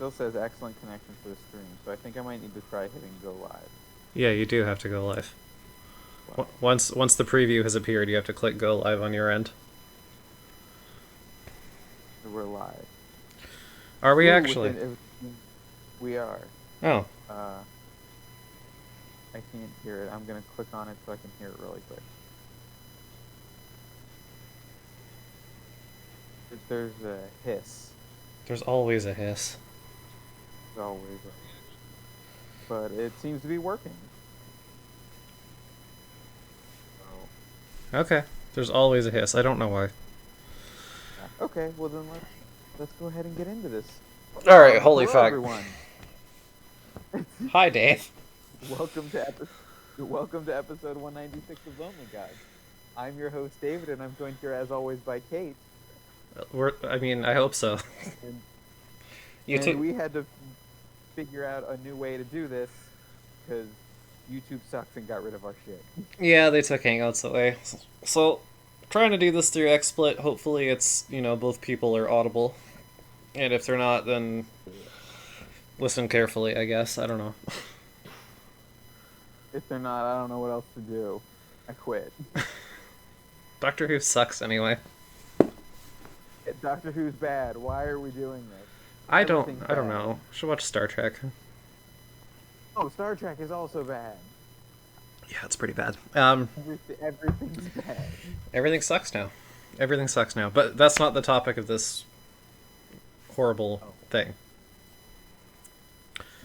still says excellent connection for the stream, so I think I might need to try hitting go live. Yeah, you do have to go live. Wow. Once the preview has appeared, you have to click go live on your end. So we're live. Are we actually? We are. Oh. I can't hear it. I'm gonna click on it so I can hear it really quick. There's a hiss. There's always a hiss. There's always a hiss. But it seems to be working. Okay. There's always a hiss. I don't know why. Okay, well then let's go ahead and get into this. All right, holy hello, fuck. Everyone. Hi, Dave. Welcome to episode 196 of Lonely God. I'm your host David, and I'm joined here as always by Kate. I hope so. And we had to figure out a new way to do this because YouTube sucks and got rid of our shit. Yeah, they took Hangouts away. So, trying to do this through XSplit. Hopefully, it's both people are audible, and if they're not, then listen carefully. I guess I don't know. If they're not, I don't know what else to do. I quit. Doctor Who sucks anyway. Doctor Who's bad. Why are we doing this? I don't know. Should watch Star Trek. Oh, Star Trek is also bad. Yeah, it's pretty bad. Everything's bad. Everything sucks now. Everything sucks now. But that's not the topic of this horrible thing.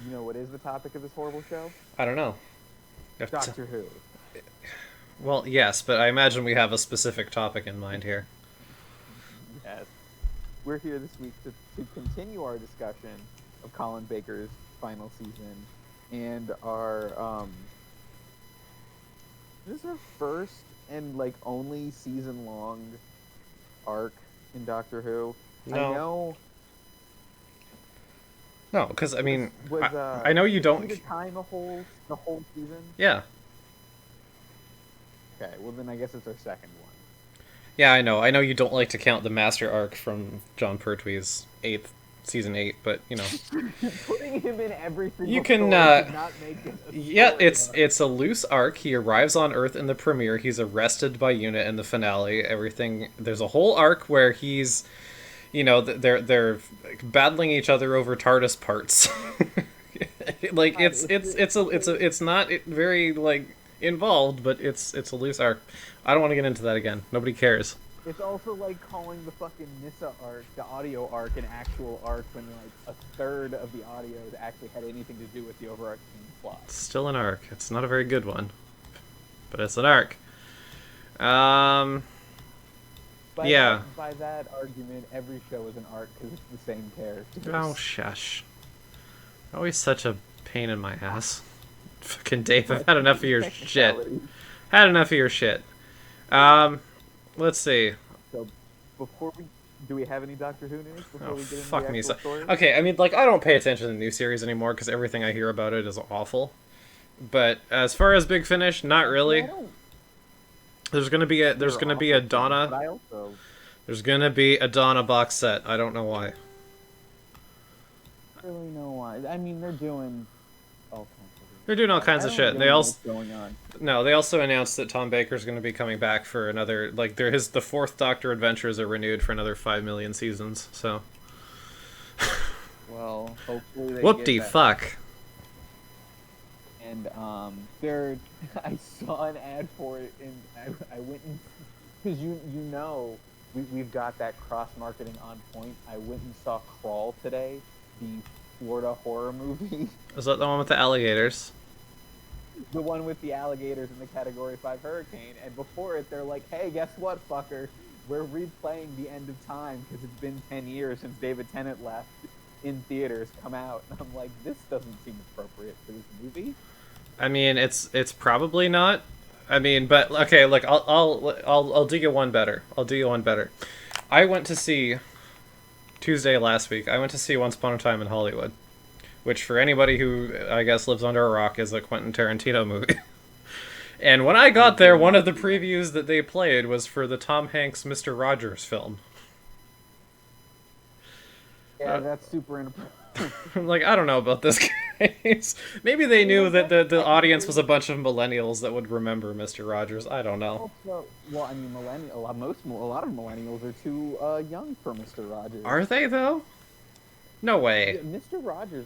You know what is the topic of this horrible show? I don't know. Doctor Who. Well, yes, but I imagine we have a specific topic in mind here. Yes. We're here this week to continue our discussion of Colin Baker's final season and this is our first and only season-long arc in Doctor Who. No. I know. No, because I mean, was I know you don't. Time the whole season. Yeah. Okay, well then I guess it's our second one. Yeah, I know. I know you don't like to count the Master arc from John Pertwee's season 8, but putting him in every single you can. Did not make it Yeah, it's a loose arc. He arrives on Earth in the premiere. He's arrested by UNIT in the finale. Everything. There's a whole arc where he's, they're battling each other over TARDIS parts. It's not very involved, but it's a loose arc. I don't want to get into that again. Nobody cares. It's also like calling the fucking Nissa arc, the audio arc, an actual arc when a third of the audio actually had anything to do with the overarching plot. It's still an arc. It's not a very good one, but it's an arc. By Yeah. By that argument, every show is an arc because it's the same characters. Oh, shush. Always such a pain in my ass. Fucking Dave, I've had enough of your shit. Had enough of your shit. Let's see. So, do we have any Doctor Who news before we get into fuck the me. actual story? Okay, I mean, I don't pay attention to the new series anymore because everything I hear about it is awful. But as far as Big Finish, not really. There's gonna be a Donna. There's gonna be a Donna box set. I don't know why. I don't really know why. I mean, they're doing all kinds of shit. They also going on. No, they also announced that Tom Baker's going to be coming back for another the fourth Doctor Adventures are renewed for another 5 million seasons. So. Well, hopefully they Whoop-de fuck. And I saw an ad for it, and I went and because we've got that cross marketing on point. I went and saw Crawl today, the Florida horror movie. Is that the one with the alligators? The one with the alligators in the Category 5 hurricane, and before it, they're like, hey, guess what, fucker? We're replaying The End of Time because it's been 10 years since David Tennant left in theaters come out. And I'm like, this doesn't seem appropriate for this movie. I mean, it's probably not. I mean, but okay, I'll do you one better. I went to see Tuesday last week. I went to see Once Upon a Time in Hollywood, which for anybody who I guess lives under a rock is a Quentin Tarantino movie. And when I got there, one of the previews that they played was for the Tom Hanks Mr. Rogers film. Yeah, that's super inappropriate. I'm like, I don't know about this case. Maybe they knew that the audience was a bunch of millennials that would remember Mr. Rogers. I don't know. Also, well, I mean, a lot of millennials are too young for Mr. Rogers. Are they though? No way. Yeah, Mr. Rogers.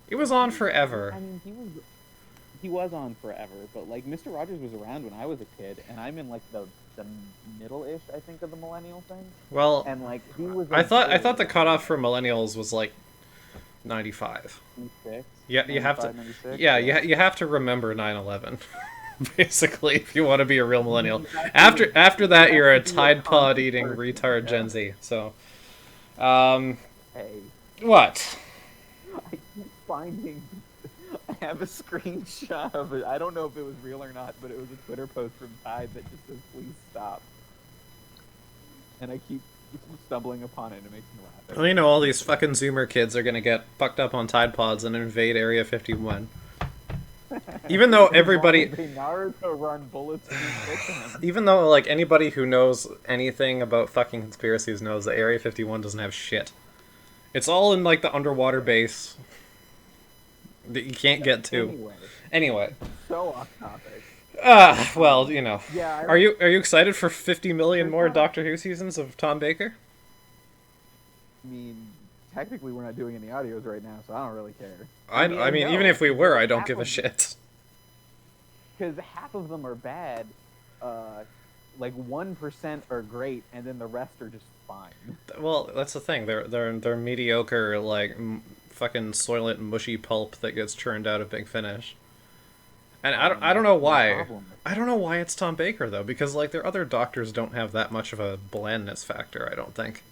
It was on forever. I mean, he was on forever, but like Mr. Rogers was around when I was a kid, and I'm in like the middle-ish, I think, of the millennial thing. Well, And like he was. I thought the cutoff for millennials was like 95. 96, Yeah, you have to. 96, Yeah, you have to remember 9/11. Basically, if you want to be a real millennial. After that, you're a Tide Pod eating retard Gen Z. So, Hey, what? I keep finding. I have a screenshot of it. I don't know if it was real or not, but it was a Twitter post from Tide that just says, "Please stop." And I keep stumbling upon it, and it makes me laugh. Well, you know, all these fucking Zoomer kids are gonna get fucked up on Tide Pods and invade Area 51. Even though everybody, They Naruto run bullets through them. even though like anybody who knows anything about fucking conspiracies knows that Area 51 doesn't have shit. It's all in like the underwater base that you can't get to. Anyway. So off topic. Well, you know. Yeah. Are you excited for 50 million more Doctor Who seasons of Tom Baker? I mean, technically we're not doing any audios right now, so I don't really care. I mean, no, even if we were, I don't give a shit. Because half of them are bad, like 1% are great, and then the rest are just fine. Well, that's the thing. They're mediocre, like fucking soylent mushy pulp that gets churned out of Big Finish. And I don't know why. I don't know why it's Tom Baker though, because like their other doctors don't have that much of a blandness factor. I don't think.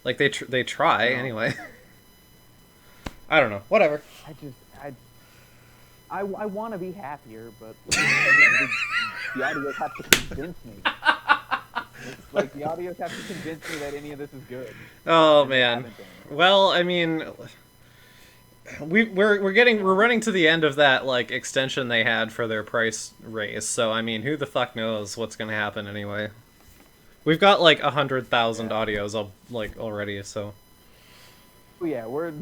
Like they try anyway. I don't know. Whatever. I want to be happier, but the audios have to convince me. Like the audios have to convince me that any of this is good. Oh man. Well, I mean, we're running to the end of that like extension they had for their price raise. So I mean, who the fuck knows what's gonna happen anyway? We've got like 100,000 audios like already. So. Yeah, we're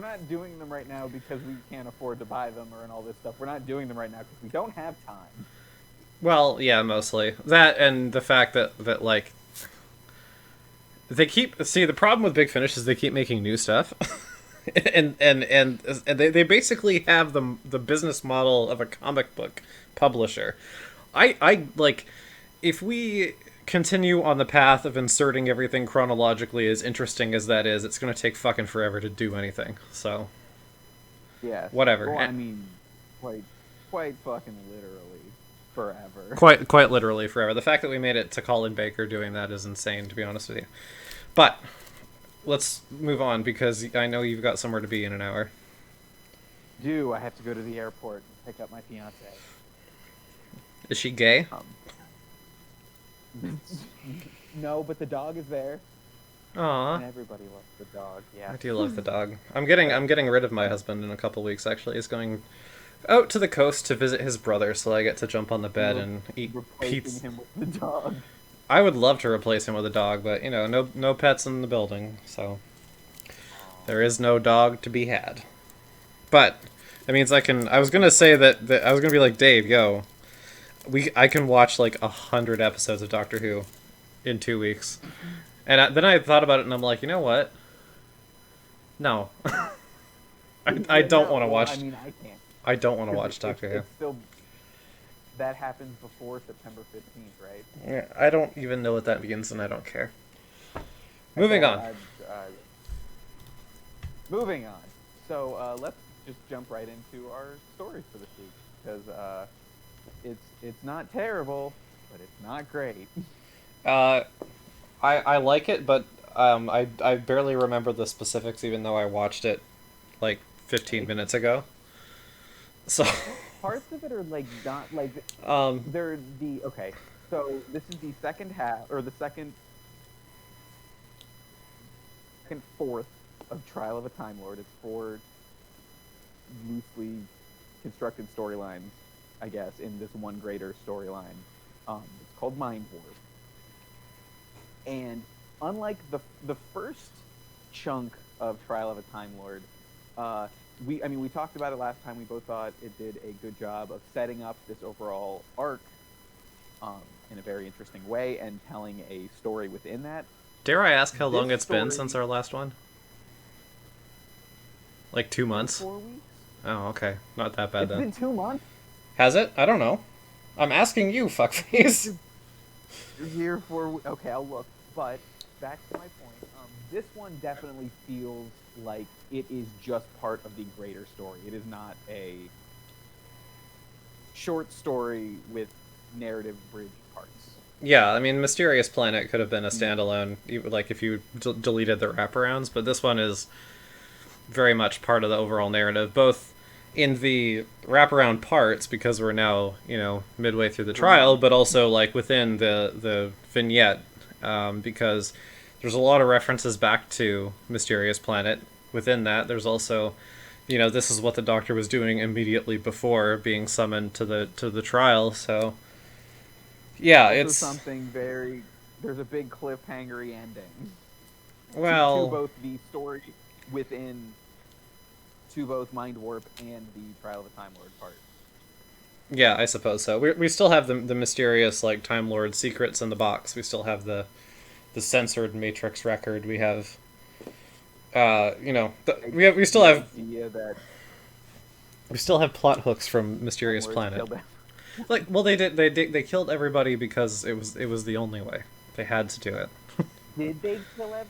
not doing them right now because we can't afford to buy them or and all this stuff. We're not doing them right now because we don't have time. Well, yeah, mostly that, and the fact that like they keep the problem with Big Finish is they keep making new stuff, and they basically have the business model of a comic book publisher. I like if we continue on the path of inserting everything chronologically, as interesting as that is, it's going to take fucking forever to do anything. So, yeah, whatever. Well, I mean, quite fucking literally forever. Quite literally forever. The fact that we made it to Colin Baker doing that is insane, to be honest with you. But let's move on because I know you've got somewhere to be in an hour. I have to go to the airport and pick up my fiance. Is she gay? No, but the dog is there. Aww. And everybody loves the dog. Yeah. I do love the dog. I'm getting rid of my husband in a couple weeks. Actually, he's going out to the coast to visit his brother, so I get to jump on the bed and eat pizza. Him with the dog. I would love to replace him with a dog, but you know, no pets in the building, so there is no dog to be had. But that means I can. I was gonna say that I was gonna be like, Dave, yo. I can watch like 100 episodes of Doctor Who in 2 weeks, and then I thought about it and I'm like, you know what? No, I don't want to watch. I mean, I can't. I don't want to watch Doctor Who. Still, that happens before September 15th, right? Yeah, I don't even know what that means, and I don't care. Moving on. Moving on. So let's just jump right into our stories for this week because. It's not terrible, but it's not great. I like it, but I barely remember the specifics, even though I watched it like 15 minutes ago. So parts of it are like not like they're the okay. So this is the second half or the second fourth of Trial of a Time Lord. It's 4 loosely constructed storylines, I guess, in this one greater storyline. It's called Mindwarp. And unlike the first chunk of Trial of a Time Lord. We talked about it last time. We both thought it did a good job of setting up this overall arc in a very interesting way and telling a story within that. Dare I ask how long it's been since our last one? Like 2 months? 4 weeks? Oh, okay. Not that bad then. It's been 2 months? Has it? I don't know. I'm asking you, fuckface. You're here for... Okay, I'll look. But, back to my point, this one definitely feels like it is just part of the greater story. It is not a short story with narrative bridge parts. Yeah, I mean, Mysterious Planet could have been a standalone, like if you deleted the wraparounds, but this one is very much part of the overall narrative, both in the wraparound parts, because we're now, midway through the trial, but also like within the vignette, because there's a lot of references back to Mysterious Planet. Within that, there's also, this is what the Doctor was doing immediately before being summoned to the trial. So, yeah, also it's something very. There's a big cliffhangery ending. Well, to both the story within, to both Mindwarp and the Trial of a Time Lord part. Yeah, I suppose so. We still have the mysterious like Time Lord secrets in the box. We still have the censored Matrix record. We have, we still have we still have plot hooks from Mysterious Planet. Like, well, they killed everybody because it was the only way. They had to do it. Did they kill everyone?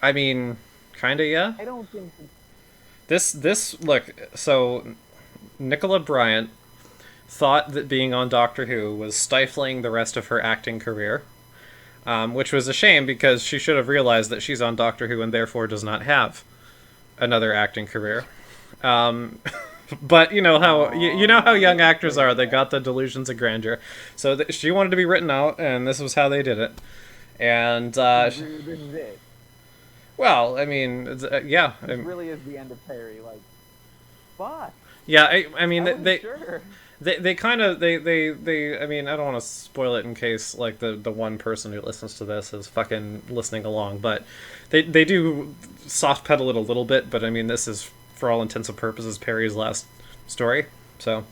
I mean, kinda, yeah. I don't think. This look, so Nicola Bryant thought that being on Doctor Who was stifling the rest of her acting career, which was a shame because she should have realized that she's on Doctor Who and therefore does not have another acting career. But you know how young actors are. They got the delusions of grandeur. So she wanted to be written out, and this was how they did it. And well, I mean, yeah. It really is the end of Perry. Like, fuck. Yeah, I mean, Sure. They kind of they I mean, I don't want to spoil it in case like the one person who listens to this is fucking listening along, but they do soft pedal it a little bit, but I mean, this is for all intents and purposes Perry's last story. So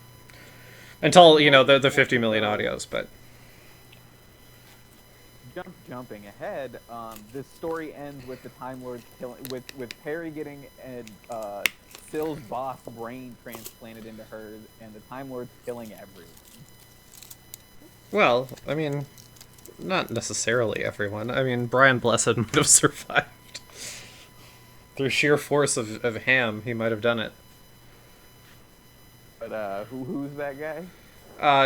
until the 50 million audios, but jumping ahead, this story ends with the Time Lord killing with Perry getting Syl's boss brain transplanted into hers, and the Time Lord's killing everyone. Well, I mean, not necessarily everyone. I mean, Brian Blessed might have survived. Through sheer force of ham, he might have done it. But who's that guy?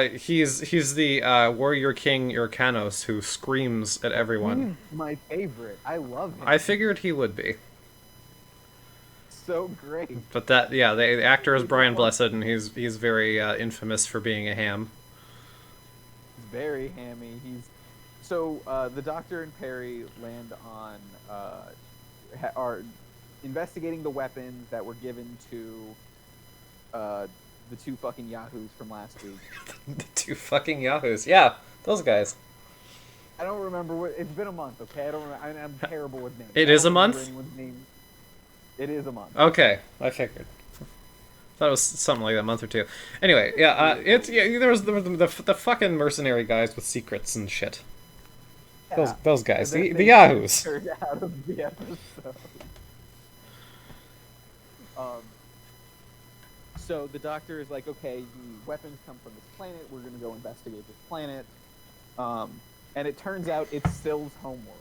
He's the warrior king Urkanos who screams at everyone. He's my favorite. I love him. I figured he would be. So great. But the actor is Brian Blessed, and he's very infamous for being a ham. He's very hammy. So the Doctor and Perry land on are investigating the weapons that were given to the two fucking yahoos from last week. The two fucking yahoos. Yeah, those guys. I don't remember it's been a month, okay? I'm terrible with names. It is a month? It is a month. Okay, I figured. Thought it was something like a month or two. Anyway, yeah, there was the fucking mercenary guys with secrets and shit. Yeah. Those guys, the yahoos. Out of the episode. So the Doctor is like, okay, the weapons come from this planet. We're going to go investigate this planet. And it turns out it's Syl's homeworld.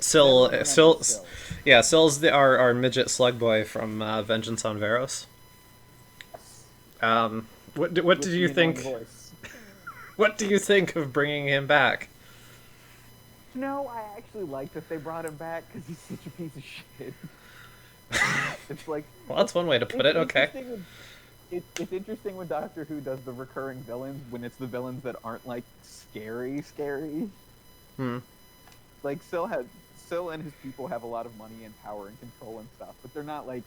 Syl, yeah, Syl's our midget slug boy from Vengeance on Varos. What did you think? What do you think of bringing him back? No, I actually like that they brought him back because he's such a piece of shit. It's like, well, that's one way to put it. Okay. It's interesting when Doctor Who does the recurring villains when it's the villains that aren't like scary. Like Syl and his people have a lot of money and power and control and stuff, but they're not like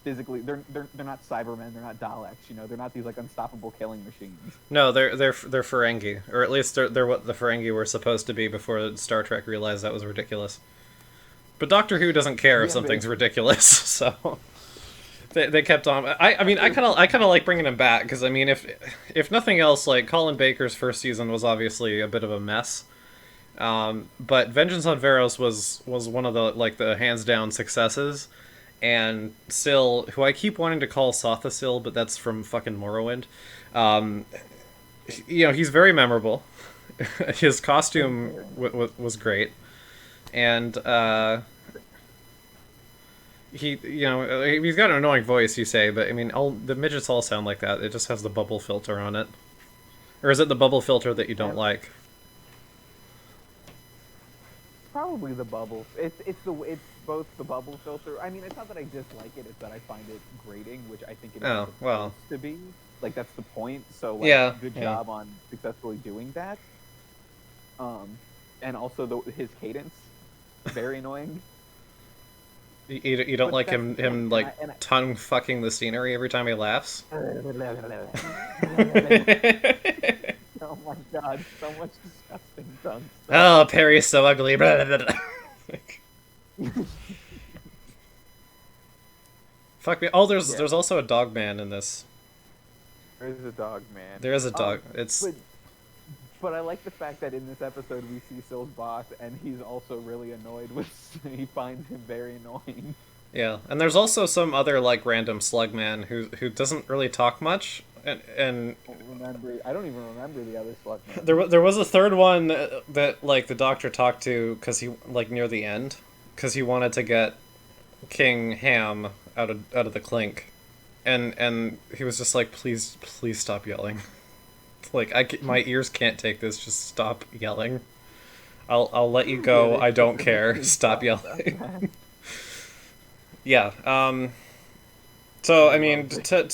physically. They're not Cybermen. They're not Daleks. They're not these like unstoppable killing machines. No, they're Ferengi, or at least they're what the Ferengi were supposed to be before Star Trek realized that was ridiculous. But Doctor Who doesn't care if Yeah, something's ridiculous, so they kept on. I mean, I kind of like bringing him back because I mean, if nothing else, like Colin Baker's first season was obviously a bit of a mess. But Vengeance on Varos was one of the like the hands down successes, and Syl, who I keep wanting to call Sotha Syl, but that's from fucking Morrowind. Um, you know, he's very memorable. His costume was great, and he's got an annoying voice, you say, but I mean, all the midgets all sound like that. It just has the bubble filter on it, or is it the bubble filter that you don't like? Probably the bubble. It's both the bubble filter. I mean, it's not that I dislike it; it's that I find it grating, which I think it is supposed to be. Like that's the point. So like, good job on successfully doing that. And also his cadence, very annoying. You don't like him like tongue fucking the scenery every time he laughs? Oh my god, so much disgusting tongue stuff. Oh, Perry's so ugly. Fuck me. Oh, there's also a dog man in this. There is a dog man. There is a dog. But I like the fact that in this episode we see Syl's boss, and he's also really annoyed with. He finds him very annoying. Yeah, and there's also some other like random slug man who doesn't really talk much, and I don't even remember the other slug man. There was a third one that like the Doctor talked to because he like near the end because he wanted to get King Ham out of the clink, and he was just like, please stop yelling. Like my ears can't take this. Just stop yelling. I'll let you go. I don't care. Stop yelling. Yeah. So I mean, to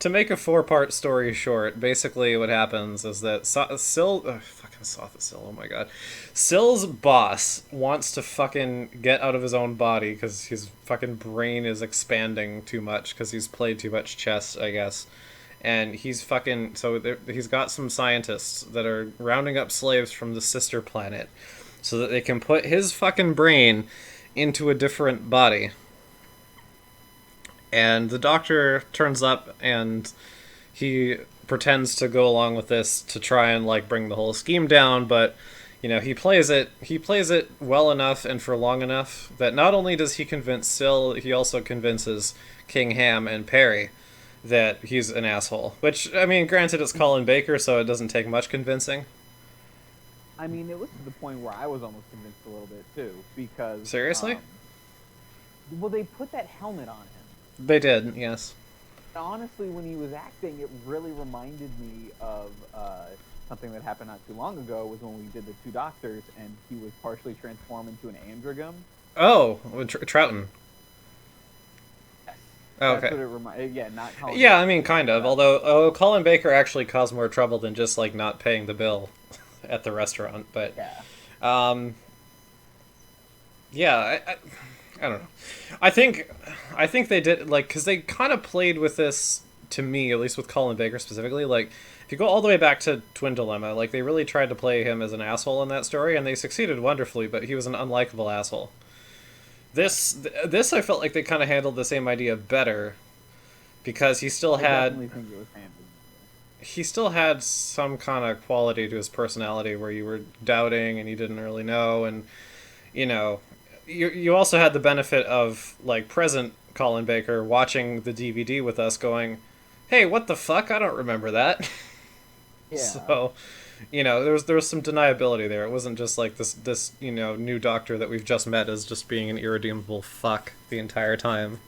make a 4-part story short, basically what happens is that Syl, fucking Sotha Syl, oh my god, Syl's boss wants to fucking get out of his own body because his fucking brain is expanding too much because he's played too much chess, I guess. And he's he's got some scientists that are rounding up slaves from the sister planet so that they can put his fucking brain into a different body. And the Doctor turns up and he pretends to go along with this to try and like bring the whole scheme down, but you know, he plays it well enough and for long enough that not only does he convince Syl, he also convinces King Ham and Perry that he's an asshole. Which, I mean, granted, it's Colin Baker, so it doesn't take much convincing. I mean, it was to the point where I was almost convinced a little bit, too, because... Seriously? Well, they put that helmet on him. They did, yes. Honestly, when he was acting, it really reminded me of something that happened not too long ago, was when we did the Two Doctors, and he was partially transformed into an androgum. Oh, Troughton. Oh, okay. That's what it reminded. Yeah, not Colin. Yeah, I mean, kind of. Although Colin Baker actually caused more trouble than just like not paying the bill at the restaurant. But yeah, I don't know. I think they did like because they kind of played with this to me, at least with Colin Baker specifically. Like, if you go all the way back to Twin Dilemma, like they really tried to play him as an asshole in that story, and they succeeded wonderfully. But he was an unlikable asshole. This I felt like they kind of handled the same idea better, because he still had some kind of quality to his personality where you were doubting and you didn't really know, and you know, you also had the benefit of like present Colin Baker watching the DVD with us, going, "Hey, what the fuck? I don't remember that." Yeah. So, you know, there was some deniability there. It wasn't just like this you know, new Doctor that we've just met as just being an irredeemable fuck the entire time.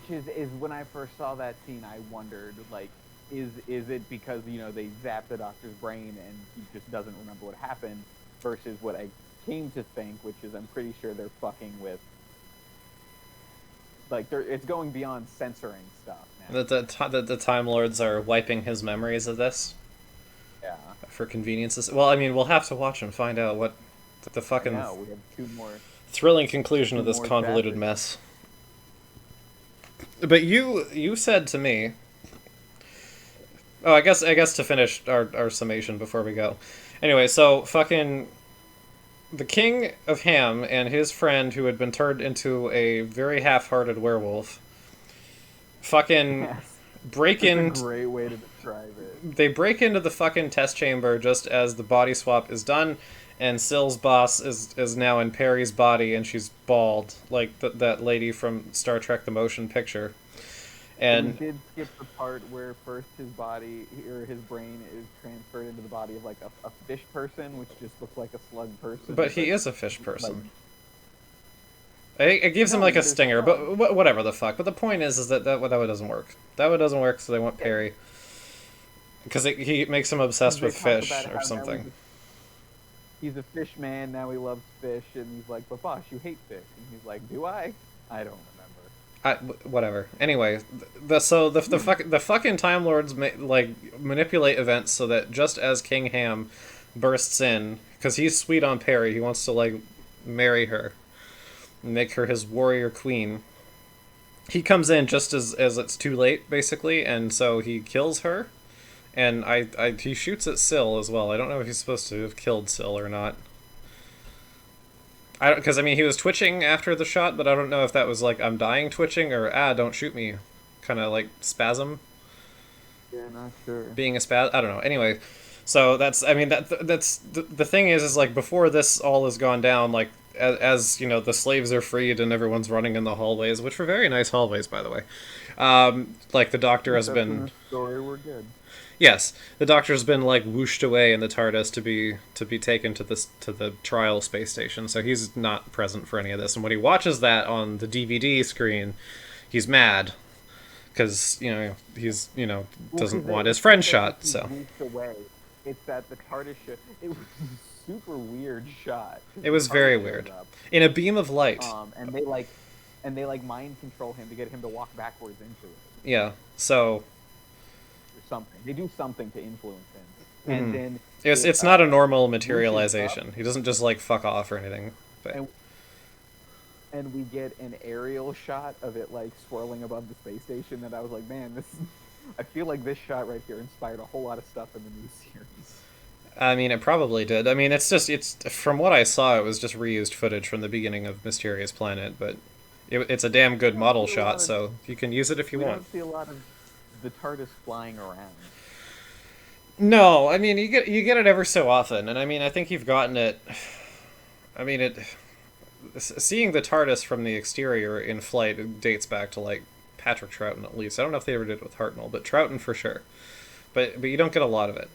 Which is when I first saw that scene, I wondered, like, is it because, you know, they zapped the Doctor's brain and he just doesn't remember what happened, versus what I came to think, which is I'm pretty sure they're fucking with, like, it's going beyond censoring stuff now. The Time Lords are wiping his memories of this. Yeah. For conveniences. Well, I mean, we'll have to watch and find out what the fucking we have two more thrilling conclusion of this convoluted mess. But you said to me, oh, I guess to finish our summation before we go. Anyway, so fucking the King of Ham and his friend, who had been turned into a very half-hearted werewolf, fucking Yes. break That's a in. great way to describe it. They break into the fucking test chamber just as the body swap is done, and Syl's boss is now in Perry's body, and she's bald, like that lady from Star Trek: The Motion Picture. We And did skip the part where first his body or his brain is transferred into the body of like a fish person, which just looks like a slug person. but he is a fish like, person. It gives him no, like a there's stinger, slug. but whatever the fuck. But the point is that one doesn't work. That one doesn't work, so they want Perry because he makes him obsessed They with talk fish about or how now something. he's a fish man, now he loves fish, and he's like, but boss, you hate fish. And he's like, do I? I don't remember. Whatever. Anyway, the fucking Time Lords manipulate events so that just as King Ham bursts in, because he's sweet on Perry, he wants to like marry her, and make her his warrior queen. He comes in just as it's too late, basically, and so he kills her. And he shoots at Syl as well. I don't know if he's supposed to have killed Syl or not. I don't, because I mean he was twitching after the shot, but I don't know if that was like I'm dying twitching or don't shoot me, kind of like spasm. Yeah, not sure. Being a spaz, I don't know. Anyway, so that's that's the thing is like before this all has gone down, like as you know the slaves are freed and everyone's running in the hallways, which were very nice hallways by the way. Like the doctor has been. In the story, we're good. Yes, the Doctor's been like whooshed away in the TARDIS to be taken to the trial space station, so he's not present for any of this. And when he watches that on the DVD screen, he's mad because he's doesn't want his friend shot. So away. It's that the TARDIS ship. It was a super weird shot. it was very weird in a beam of light. And they mind control him to get him to walk backwards into it. Yeah, so. Something. They do something to influence him, and then it's not a normal materialization. He doesn't just like fuck off or anything. But. And we get an aerial shot of it like swirling above the space station. That I was like, man, this. I feel like this shot right here inspired a whole lot of stuff in the new series. I mean, it probably did. I mean, it's from what I saw, it was just reused footage from the beginning of Mysterious Planet, but it's a damn good model shot, so you can use it if you want. I don't see a lot of the TARDIS flying around. No, I mean you get it ever so often, and I mean I think you've gotten it. I mean seeing the TARDIS from the exterior in flight dates back to like Patrick Troughton at least. I don't know if they ever did it with Hartnell, but Troughton for sure. But you don't get a lot of it.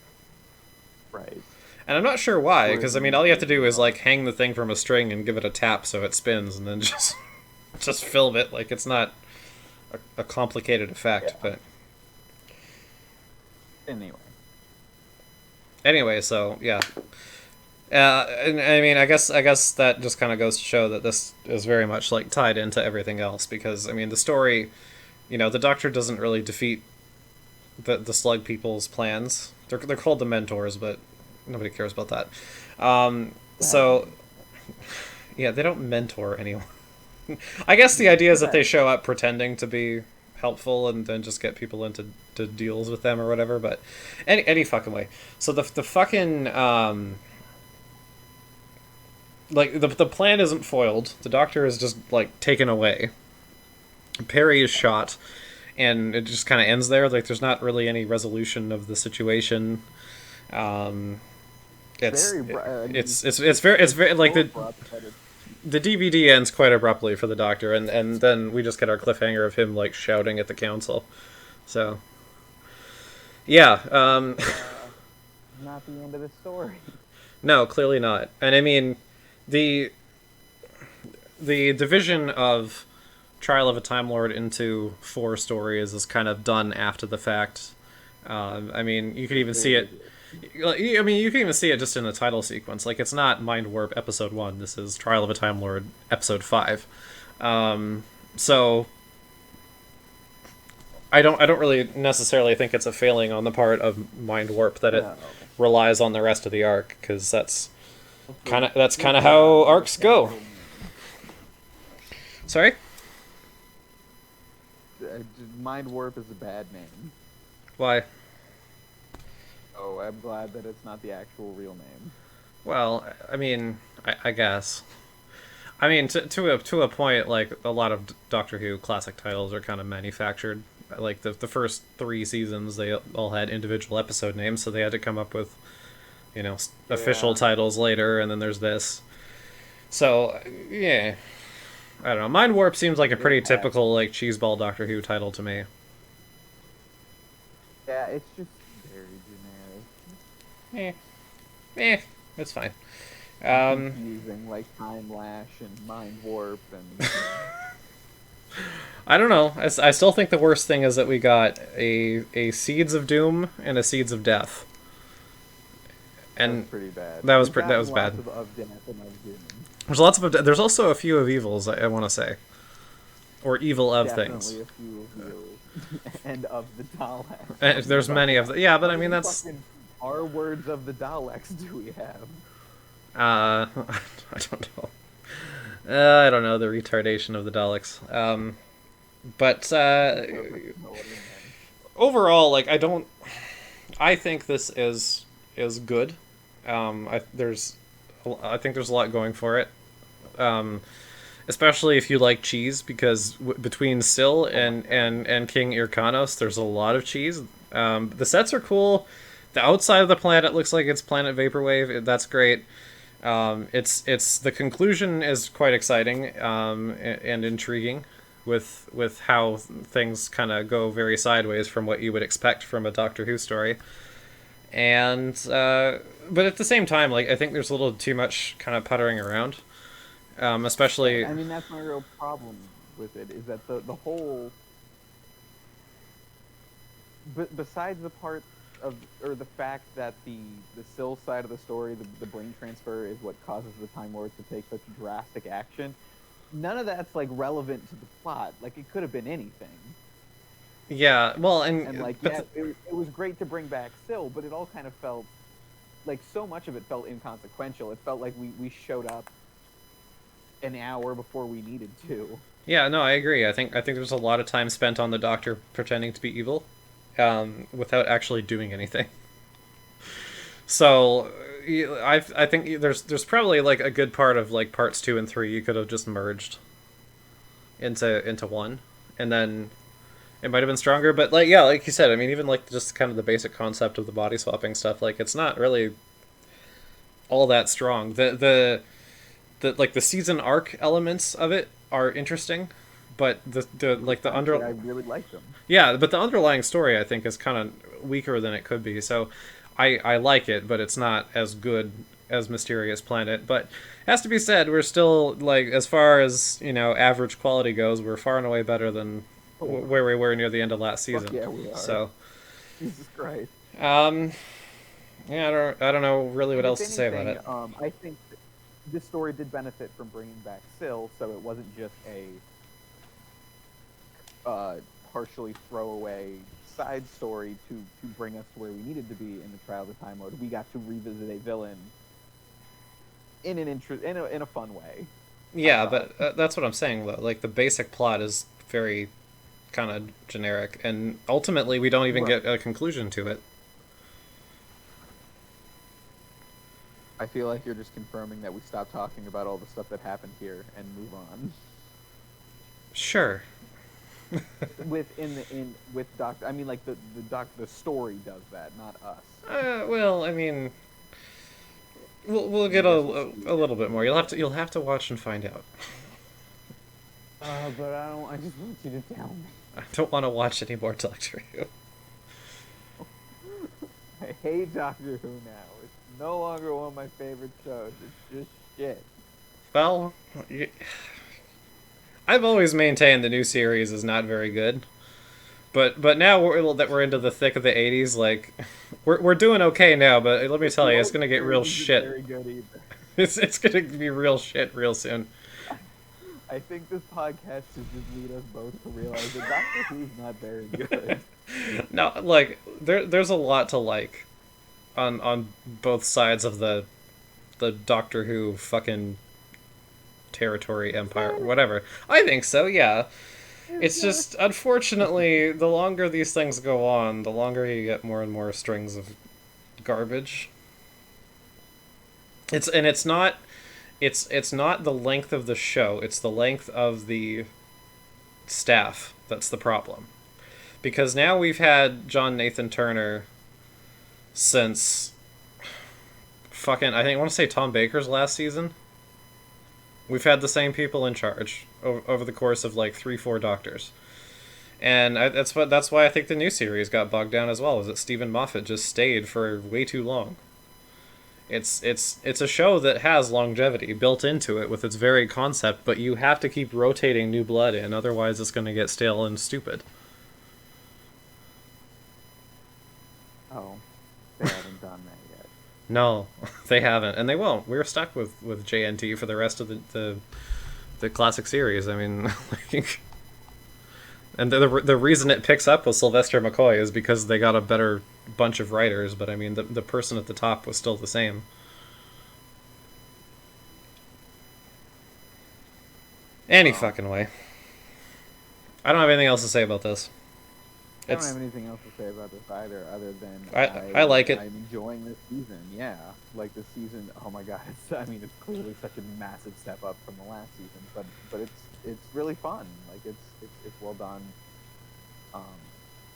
Right. And I'm not sure why, because I mean all you have to do is like hang the thing from a string and give it a tap so it spins, and then just film it. Like it's not a complicated effect, but. Anyway, so yeah, and I mean, I guess that just kind of goes to show that this is very much like tied into everything else because I mean the story, the Doctor doesn't really defeat the Slug people's plans. They're called the Mentors, but nobody cares about that. So yeah, they don't mentor anyone. I guess the idea is that they show up pretending to be helpful and then just get people into deals with them or whatever, but any fucking way. So the fucking like the plan isn't foiled. The Doctor is just like taken away. Perry is shot, and it just kind of ends there. Like there's not really any resolution of the situation. It's very like the DVD ends quite abruptly for the Doctor, and then we just get our cliffhanger of him like shouting at the council. So, yeah, not the end of the story. No, clearly not. And I mean, the division of Trial of a Time Lord into 4 stories is kind of done after the fact. I mean, you could even see it. I mean, you can even see it just in the title sequence. Like, it's not Mindwarp Episode 1. This is Trial of a Time Lord Episode 5. So, I don't really necessarily think it's a failing on the part of Mindwarp that it relies on the rest of the arc, because that's kind of how arcs go. Sorry? Mindwarp is a bad name. Why? Oh, I'm glad that it's not the actual real name. Well, I mean, I guess. I mean, to a point, like a lot of Doctor Who classic titles are kind of manufactured. Like the first 3 seasons, they all had individual episode names, so they had to come up with official Yeah. titles later, and then there's this. So yeah, I don't know. Mindwarp seems like a It pretty has. typical like cheeseball Doctor Who title to me. Yeah, it's just very generic Eh, it's fine. and Um, confusing, like Time Lash and Mind Warp and I don't know. I still think the worst thing is that we got a Seeds of Doom and a Seeds of Death, that was and pretty bad. that was We've that gotten was lots bad. of death and of doom. There's lots of there's also a few of evils. I want to say, or evil of things. Definitely a few of those. And of the Daleks. There's many of yeah, but How I mean many that's fucking R words of the Daleks do we have? I don't know. I don't know the retardation of the Daleks. But overall, like I think this is good. I think there's a lot going for it. Especially if you like cheese, because between Syl and King Irkanos, there's a lot of cheese. The sets are cool. The outside of the planet looks like it's Planet Vaporwave. That's great. It's the conclusion is quite exciting and intriguing, with how things kind of go very sideways from what you would expect from a Doctor Who story. And but at the same time, like I think there's a little too much kind of puttering around, especially. I mean, that's my real problem with it, is that the whole. But besides the part of, or the fact that the Syl side of the story, the brain transfer, is what causes the Time Lords to take such drastic action, none of that's like relevant to the plot. Like it could have been anything. Yeah, well, And like, yeah, it was great to bring back Syl, but it all kind of felt like so much of it felt inconsequential. It felt like we showed up an hour before we needed to. yeah, no, I agree. I think there's a lot of time spent on the Doctor pretending to be evil, without actually doing anything. So, I think there's probably like a good part of like parts 2 and 3 you could have just merged into one, and then it might have been stronger. But like yeah, like you said, I mean, even like just kind of the basic concept of the body swapping stuff, like it's not really all that strong. The like the season arc elements of it are interesting, but the like the I really liked them. yeah, but the underlying story I think is kind of weaker than it could be. So I like it, but it's not as good as Mysterious Planet. But it has to be said, we're still like, as far as average quality goes, we're far and away better than where we were near the end of last season. Fuck yeah, we are. So Jesus Christ. Yeah, I don't know really what If else to say about it. I think this story did benefit from bringing back Syl, so it wasn't just a partially throwaway side story to bring us to where we needed to be in the Trial of the Time Lord. We got to revisit a villain in a fun way. Yeah, but that's what I'm saying though. Like the basic plot is very kind of generic, and ultimately we don't even get a conclusion to it. I feel like you're just confirming that we stop talking about all the stuff that happened here and move on. Sure. With Doctor, I mean, like the story does that, not us. Well, I mean, we'll get a little bit more. You'll have to watch and find out. But I don't. I just want you to tell me. I don't want to watch any more Doctor Who. I hate Doctor Who now. It's no longer one of my favorite shows. It's just shit. Well, I've always maintained the new series is not very good. But now that we're into the thick of the 80s, like we're doing okay now. But let me tell you, it's gonna get real shit. Very good either. It's gonna be real shit real soon. I think this podcast should just lead us both to realize that Doctor Who's not very good. No, like there's a lot to like on both sides of the Doctor Who fucking territory empire, whatever. I think so, yeah. It's just, unfortunately, the longer these things go on, the longer you get more and more strings of garbage. It's not it's not the length of the show, it's the length of the staff that's the problem. Because now we've had John Nathan Turner since fucking, I think I want to say Tom Baker's last season. We've had the same people in charge over the course of like 3-4 Doctors. And that's why I think the new series got bogged down as well, is that Stephen Moffat just stayed for way too long. It's a show that has longevity built into it with its very concept, but you have to keep rotating new blood in, otherwise it's going to get stale and stupid. Oh, they haven't done that yet. No, they haven't, and they won't. We're stuck with JNT for the rest of the classic series. I mean, like, and the reason it picks up with Sylvester McCoy is because they got a better bunch of writers, but I mean, the person at the top was still the same. Any fucking way. I don't have anything else to say about this. I don't have anything else to say about this either, other than I like it. I'm enjoying this season. Yeah, like this season. Oh my god, it's clearly such a massive step up from the last season, but it's really fun. Like it's well done.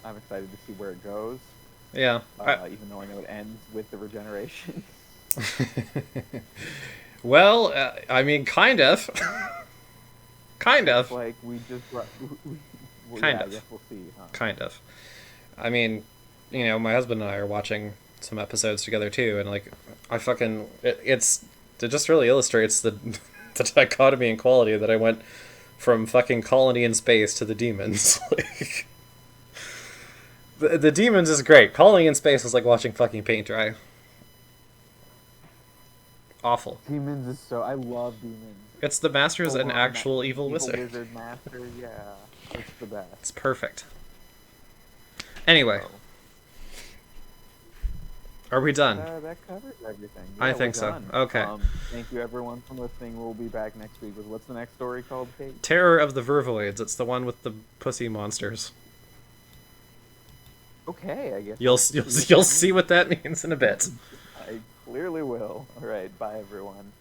I'm excited to see where it goes. Yeah. Even though I know it ends with the regeneration. Well, I mean, kind of. Kind of. Like we just. Kind of. of. I guess we'll see. Huh? Kind of. I mean, you know, my husband and I are watching some episodes together too, and like, it's it just really illustrates the dichotomy in quality that I went from fucking Colony in Space to the Demons. Like, the Demons is great. Colony in Space is like watching fucking paint dry. Awful. Demons is so. I love Demons. It's the master's an actual evil wizard. Wizard master, yeah. It's the best. It's perfect. Anyway. Are we done? That covers everything. Yeah, I think so. Done. Okay. Thank you everyone for listening. We'll be back next week with what's the next story called, Kate? Terror of the Vervoids. It's the one with the pussy monsters. Okay, I guess. You'll see what that means in a bit. I clearly will. All right, bye everyone.